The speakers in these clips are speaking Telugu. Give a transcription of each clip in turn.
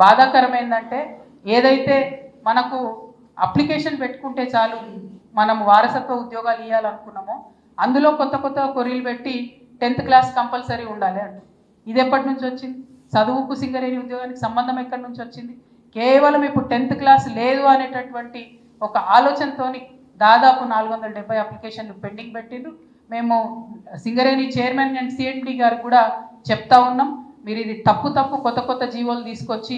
బాధాకరమైందంటే ఏదైతే మనకు అప్లికేషన్ పెట్టుకుంటే చాలు మనం వారసత్వ ఉద్యోగాలు ఇవ్వాలనుకున్నామో అందులో కొత్త కొత్త కొరీలు పెట్టి 10th క్లాస్ కంపల్సరీ ఉండాలి అంట. ఇది ఎప్పటి నుంచి వచ్చింది? చదువుకు సింగరేణి ఉద్యోగానికి సంబంధం ఎక్కడి నుంచి వచ్చింది? కేవలం ఇప్పుడు 10th క్లాస్ లేదు అనేటటువంటి ఒక ఆలోచనతోని దాదాపు 470 అప్లికేషన్లు పెండింగ్ పెట్టిండ్రు. మేము సింగరేణి చైర్మన్ అండ్ సిఎండి గారు కూడా చెప్తా ఉన్నాం, మీరు ఇది తప్పు కొత్త కొత్త జీవోలు తీసుకొచ్చి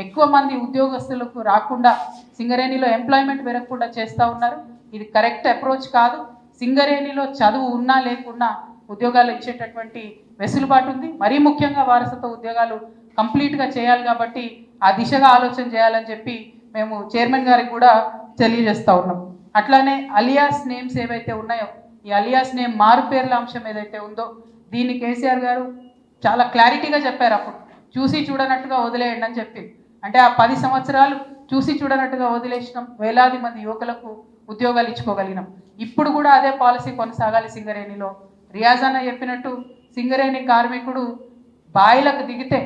ఎక్కువ మంది ఉద్యోగస్తులకు రాకుండా సింగరేణిలో ఎంప్లాయ్మెంట్ పెరగకుండా చేస్తూ ఉన్నారు. ఇది కరెక్ట్ అప్రోచ్ కాదు. సింగరేణిలో చదువు ఉన్నా లేకున్నా ఉద్యోగాలు ఇచ్చేటటువంటి వెసులుబాటు ఉంది. మరీ ముఖ్యంగా వారసత్వ ఉద్యోగాలు కంప్లీట్గా చేయాలి కాబట్టి ఆ దిశగా ఆలోచన చేయాలని చెప్పి మేము చైర్మన్ గారికి కూడా తెలియజేస్తూ ఉన్నాం. అట్లానే అలియాస్ నేమ్స్ ఏవైతే ఉన్నాయో ఈ అలియాస్ నేమ్ మారు పేర్ల అంశం ఏదైతే ఉందో దీన్ని కేసీఆర్ గారు చాలా క్లారిటీగా చెప్పారు. అప్పుడు చూసి చూడనట్టుగా వదిలేయండి అని చెప్పి, అంటే ఆ 10 సంవత్సరాలు చూసి చూడనట్టుగా వదిలేసినాం, వేలాది మంది యువకులకు ఉద్యోగాలు ఇచ్చుకోగలిగినాం. ఇప్పుడు కూడా అదే పాలసీ కొనసాగాలి సింగరేణిలో. రియాజ్ అన్న చెప్పినట్టు సింగరేణి కార్మికుడు బాయిలకు దిగితే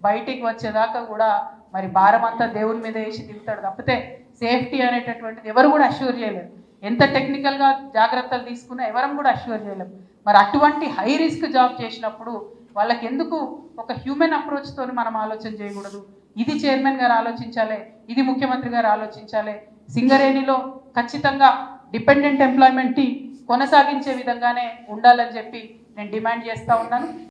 బయటికి వచ్చేదాకా కూడా మరి భారం అంతా దేవుని మీద వేసి దిగుతాడు తప్పితే సేఫ్టీ అనేటటువంటిది ఎవరు కూడా అష్యూర్ చేయలేరు. ఎంత టెక్నికల్గా జాగ్రత్తలు తీసుకున్నా ఎవరం కూడా అష్యూర్ చేయలేము. మరి అటువంటి హై రిస్క్ జాబ్ చేసినప్పుడు వాళ్ళకి ఎందుకు ఒక హ్యూమన్ అప్రోచ్తో మనం ఆలోచన చేయకూడదు? ఇది చైర్మన్ గారు ఆలోచించాలి, ఇది ముఖ్యమంత్రి గారు ఆలోచించాలి. సింగరేణిలో ఖచ్చితంగా డిపెండెంట్ ఎంప్లాయ్మెంట్ని కొనసాగించే విధంగానే ఉండాలని చెప్పి నేను డిమాండ్ చేస్తూ ఉన్నాను.